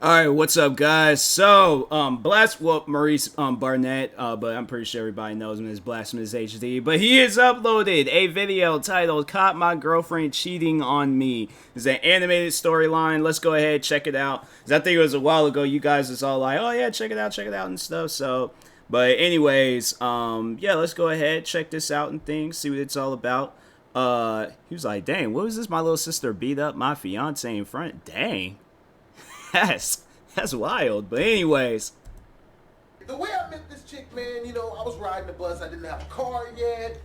All right, what's up, guys? So, Maurice Barnett, but I'm pretty sure everybody knows him as Blasphemous HD. But he has uploaded a video titled "Caught My Girlfriend Cheating on Me." It's an animated storyline. Let's go ahead, check it out. 'Cause I think it was a while ago. You guys was all like, "Oh yeah, check it out," and stuff. So, but anyways, yeah, let's go ahead, check this out and things, see what it's all about. He was like, "Dang, what was this? My little sister beat up my fiance in front. Dang." That's wild. But anyways, the way I met this chick, man, I was riding the bus. I didn't have a car yet.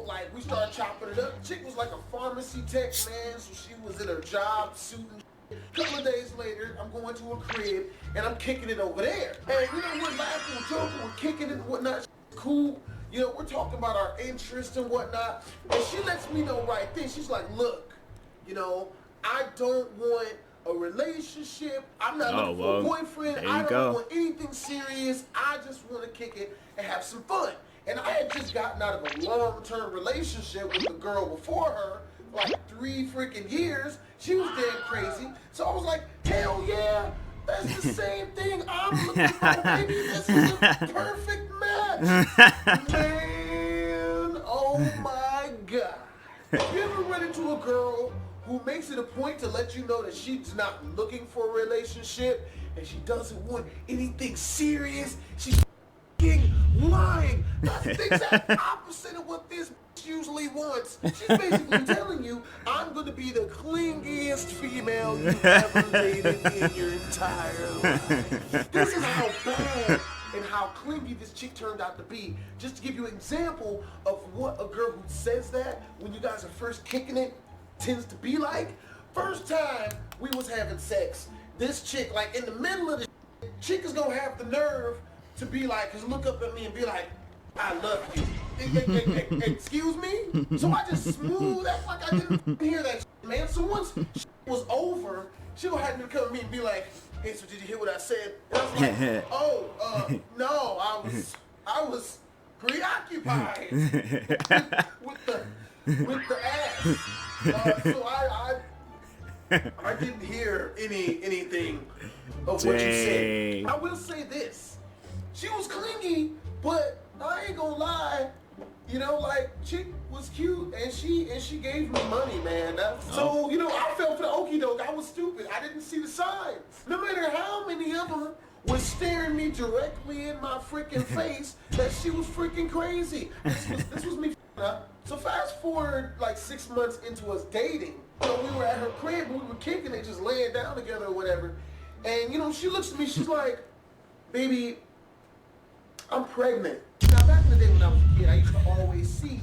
Like we started chopping it up. The chick was like a pharmacy tech, man, so she was in her job suit and shit. A couple of days later, I'm going to a crib and I'm kicking it over there. And we're laughing, we're joking, we're kicking it and whatnot. Cool. We're talking about our interests and whatnot. And she lets me know right then. She's like, look, I don't want a relationship. I'm not looking for a boyfriend. I don't want anything serious. I just want to kick it and have some fun. And I had just gotten out of a long-term relationship with a girl before her, like 3 freaking years. She was damn crazy. So I was like, hell yeah, that's the same thing I'm looking for, baby. This is a perfect match. Man, oh my God. You ever run into a girl who makes it a point to let you know that she's not looking for a relationship and she doesn't want anything serious? She's lying. That's the exact opposite of what this usually wants. She's basically telling you, I'm going to be the clingiest female you've ever dated in your entire life. This is how bad and how clingy this chick turned out to be. Just to give you an example of what a girl who says that when you guys are first kicking it tends to be like. First time we was having sex, this chick, like in the middle of the chick is gonna have the nerve to be like, cause look up at me and be like, I love you. Excuse me? So I just smooth that like I didn't hear that shit, man. So once shit was over, she gonna have to come to me and be like, hey, so did you hear what I said? And I was like, oh, no, I was preoccupied with the ass. So I didn't hear anything of what you said. I will say this. She was clingy, but I ain't gonna lie. Like chick was cute and she gave me money, man. So, I fell for the okie doke. I was stupid. I didn't see the signs. No matter how many of them was staring me directly in my freaking face, that she was freaking crazy. This was me up. So fast forward like 6 months into us dating. We were at her crib and we were kicking it, just laying down together or whatever. And she looks at me, she's like, baby, I'm pregnant. Now back in the day when I was a kid, I used to always see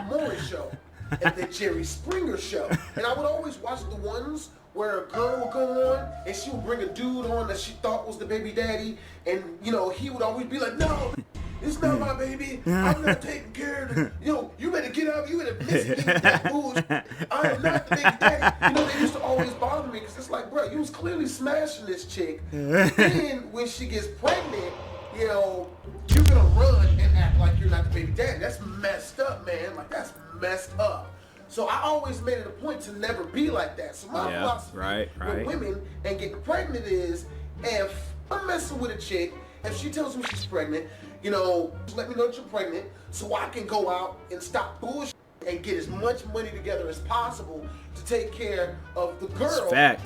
Morris show and the Jerry Springer show. And I would always watch the ones where a girl would go on and she would bring a dude on that she thought was the baby daddy. And, he would always be like, no, it's not my baby. I'm not taking care of it. You better get up. You better listen to that bullshit. I am not the baby daddy. They used to always bother me because it's like, bro, you was clearly smashing this chick. Then when she gets pregnant, you're gonna run and act like you're not the baby daddy. That's messed up, man. Like, that's messed up. So I always made it a point to never be like that. So my philosophy with women and getting pregnant is, if I'm messing with a chick, if she tells me she's pregnant, let me know that you're pregnant so I can go out and stop bullshit and get as much money together as possible to take care of the girl and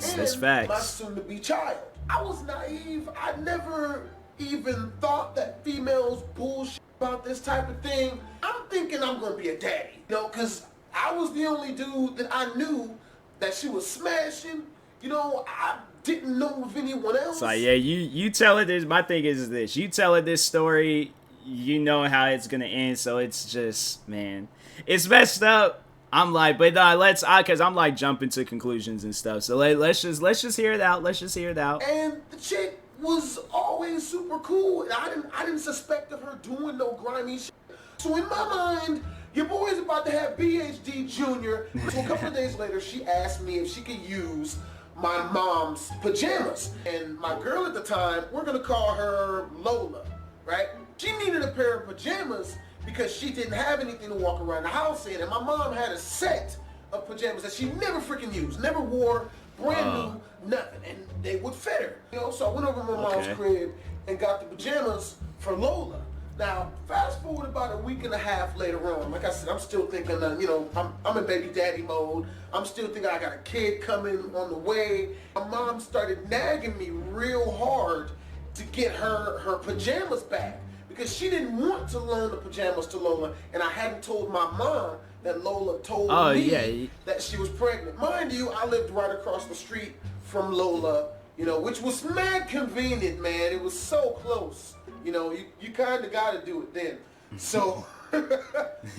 my soon-to-be child. I was naive. I never even thought that females bullshit about this type of thing. I'm thinking I'm gonna be a daddy, because I was the only dude that I knew that she was smashing. I didn't know of anyone else. So yeah, you tell it this. My thing is this: you tell it this story, you know how it's gonna end. So it's just, man, it's messed up. I'm like, but cause I'm like jumping to conclusions and stuff. So let's just hear it out. Let's just hear it out. And the chick was always super cool, and I didn't suspect of her doing no grimy shit. So in my mind, your boy's about to have BHD Junior. So a couple of days later, she asked me if she could use my mom's pajamas. And my girl at the time, we're gonna call her Lola, right? She needed a pair of pajamas because she didn't have anything to walk around the house in. And my mom had a set of pajamas that she never freaking used, never wore, brand new, nothing, and they would fit her. You know, so I went over to my mom's crib and got the pajamas for Lola. Now, fast forward about a week and a half later on. Like I said, I'm still thinking, you know, I'm in baby daddy mode. I'm still thinking I got a kid coming on the way. My mom started nagging me real hard to get her pajamas back because she didn't want to loan the pajamas to Lola, and I hadn't told my mom that Lola told me that she was pregnant. Mind you, I lived right across the street from Lola, you know, which was mad convenient, man. It was so close. You know, you kind of got to do it then. So,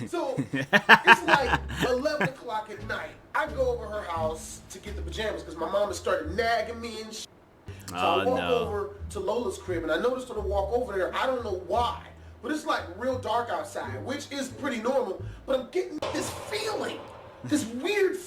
so it's like 11 o'clock at night. I go over her house to get the pajamas because my mom has started nagging me and shit. So I walk over to Lola's crib, and I noticed on the walk over there, I don't know why, but it's like real dark outside, which is pretty normal, but I'm getting this feeling, this weird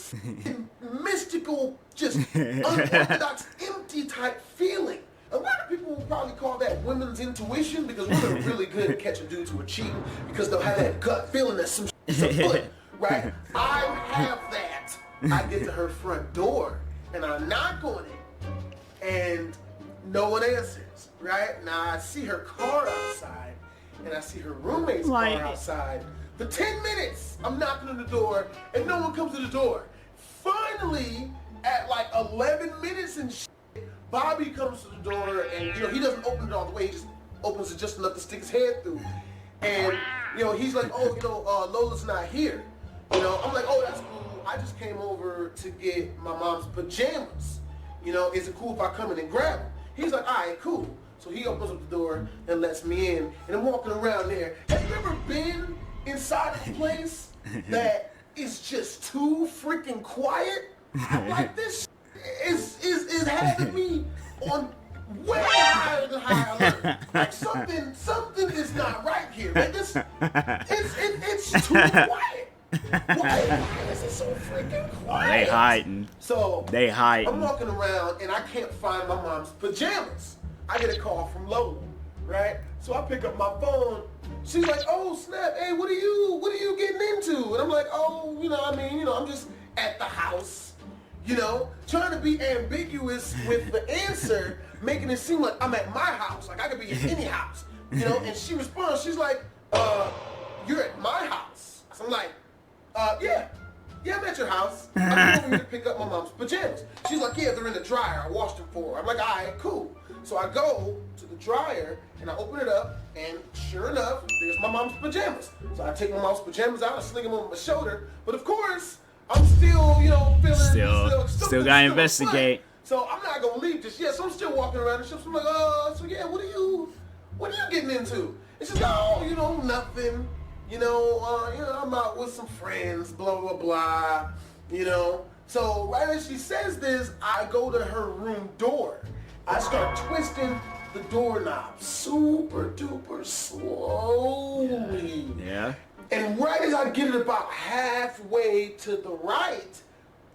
mystical, just unorthodox, empty type feeling. A lot of people will probably call that women's intuition because women are really good at catching dudes who are cheating because they'll have that gut feeling that some shit's afoot, right? I have that. I get to her front door and I knock on it and no one answers, right? Now I see her car outside and I see her roommate's car outside. For 10 minutes, I'm knocking on the door and no one comes to the door. Finally, at like 11 minutes and shit, Bobby comes to the door and, you know, he doesn't open it all the way. He just opens it just enough to stick his head through. And, you know, he's like, oh, you know, Lola's not here. You know, I'm like, oh, that's cool. I just came over to get my mom's pajamas. You know, is it cool if I come in and grab them? He's like, all right, cool. So he opens up the door and lets me in. And I'm walking around there. Have you ever been inside a place that is just too freaking quiet? I'm like, this is having me on way higher than high alert. Like something is not right here, man. It's too quiet. Why is it so freaking quiet? They hiding. So they hiding. I'm walking around and I can't find my mom's pajamas. I get a call from Lola, right? So I pick up my phone. She's like, oh snap, hey, what are you getting into? And I'm like, oh, you know, I mean, you know, I'm just at the house. You know, trying to be ambiguous with the answer, making it seem like I'm at my house, like I could be at any house, you know, and she responds, she's like, you're at my house. So I'm like, yeah, I'm at your house. I'm over here to pick up my mom's pajamas. She's like, yeah, they're in the dryer. I washed them for her. I'm like, all right, cool. So I go to the dryer and I open it up and sure enough, there's my mom's pajamas. So I take my mom's pajamas out, I sling them on my shoulder, but of course, I'm still, you know, feeling still gotta investigate. So I'm not gonna leave just yet. So I'm still walking around the ship. So I'm like, so yeah, what are you getting into? And she's like, oh, you know, nothing. You know, I'm out with some friends, blah blah blah. You know. So right as she says this, I go to her room door. I start twisting the doorknob super duper slowly. Yeah. And right as I get it about halfway to the right,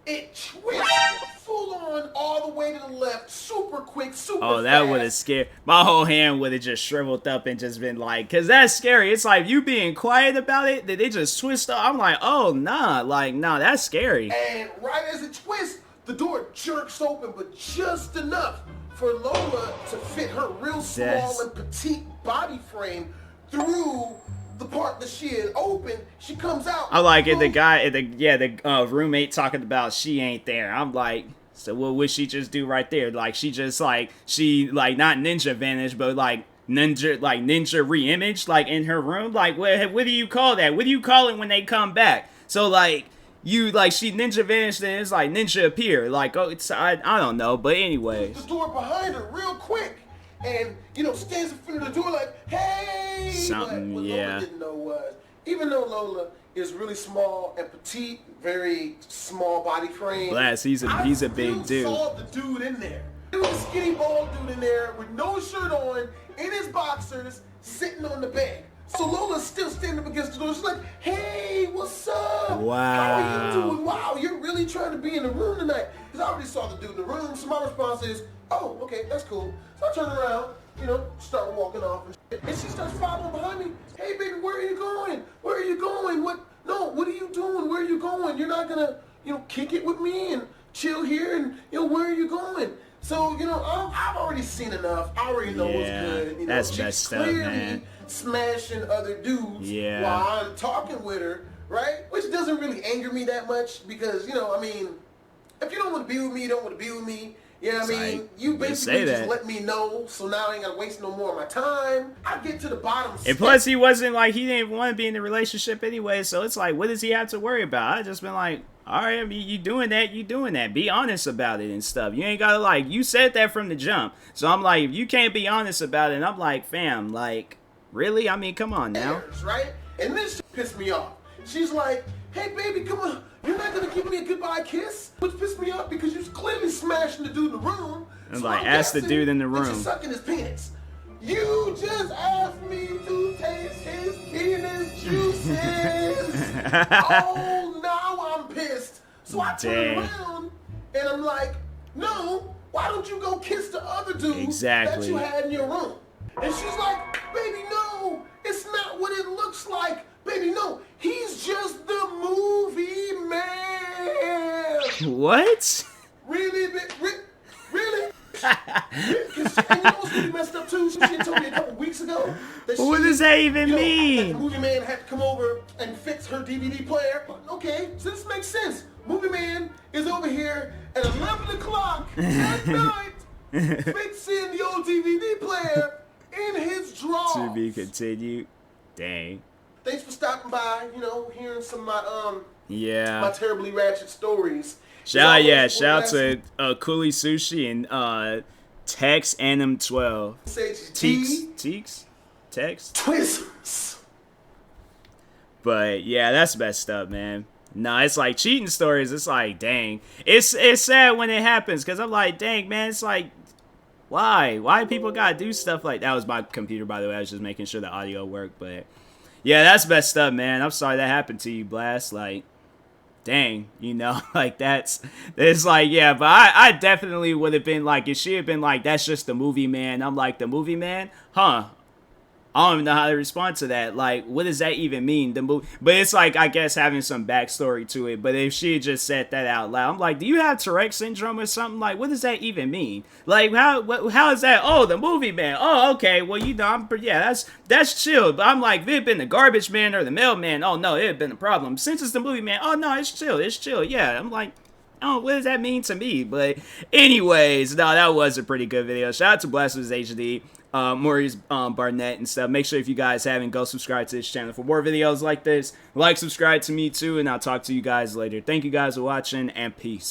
it twists full on all the way to the left, super quick, super fast. Oh, that would have scared. My whole hand would have just shriveled up and just been like, because that's scary. It's like you being quiet about it, that they just twist up. I'm like, oh, nah, that's scary. And right as it twists, the door jerks open, but just enough for Lola to fit her real small and petite body frame through the part that she had opened. She comes out. I like it. The roommate talking about she ain't there. I'm like, so what would she just do right there? Like she not ninja vanished, but like ninja re-image like in her room. Like what do you call that? What do you call it when they come back? So like she ninja vanished and it's like ninja appear. Like I don't know, but anyway. The door behind her real quick. And, you know, stands in front of the door like, hey! Something, what Lola didn't know was, even though Lola is really small and petite, very small body frame. Blast, he's a big dude. I saw the dude in there. There was a skinny bald dude in there with no shirt on, in his boxers, sitting on the bed. So Lola's still standing up against the door. She's like, hey, what's up? Wow. How are you doing? Wow, you're really trying to be in the room tonight. Because I already saw the dude in the room. So my response is, oh, okay, that's cool. So I turn around, you know, start walking off and shit. And she starts following behind me. Hey, baby, where are you going? Where are you going? What are you doing? Where are you going? You're not going to, you know, kick it with me and chill here, and where are you going? So I've already seen enough. I already know what's good. That's she's messed up, man. Smashing other dudes while I'm talking with her, right? Which doesn't really anger me that much because if you don't want to be with me, you don't want to be with me. Yeah, you basically just let me know, so now I ain't gotta waste no more of my time. I get to the bottom. And plus, he didn't want to be in the relationship anyway, so it's like, what does he have to worry about? I just been like, all right, you doing that. Be honest about it and stuff. You ain't gotta, you said that from the jump. So I'm like, if you can't be honest about it, and I'm like, fam, really? Come on now. Right? And this pissed me off. She's like, hey, baby, come on. You're not going to give me a goodbye kiss? Which pissed me off because you clearly smashing the dude in the room. And ask the dude in the room. You're sucking his penis. You just asked me to taste his penis juices. Oh, now I'm pissed. So I turn around and I'm like, no, why don't you go kiss the other dude that you had in your room? And she's like, baby, no, it's not what it looks like. Baby, no, he's just the movie man. What? Really? Really? And you know what's really messed up too? She told me a couple weeks ago that what does that even mean? That the movie man had to come over and fix her DVD player. Okay, so this makes sense. Movie man is over here at 11 o'clock at night fixing the old DVD player in his drawers. To be continued. Dang. Thanks for stopping by, hearing some of my terribly ratchet stories. Shout out to Coolie Sushi and Tex Anim 12. Teeks? Tex? Twists. But yeah, that's messed up, man. Nah, it's like cheating stories. It's like, dang. It's sad when it happens because I'm like, dang, man. It's like, why? Why people gotta do stuff like that? Was my computer, by the way. I was just making sure the audio worked, but yeah, that's messed up, man. I'm sorry that happened to you, Blast. Dang, it's like, yeah, but I definitely would have been like, if she had been like, that's just the movie man. I'm like, the movie man? Huh. I don't even know how to respond to that. What does that even mean? The movie, but it's like, I guess having some backstory to it. But if she had just said that out loud, I'm like, do you have Tourette syndrome or something? What does that even mean? How is that? Oh, the movie man. Oh, okay. Well, that's chill. But I'm like, if it had been the garbage man or the mailman, oh no, it had been a problem. Since it's the movie man, oh no, it's chill. Yeah, I'm like, oh, what does that mean to me? But anyways, no, that was a pretty good video. Shout out to Blasphemous HD. Maurice Barnett and stuff. Make sure if you guys haven't, go subscribe to this channel for more videos like this. Subscribe to me too, and I'll talk to you guys later. Thank you guys for watching, and peace.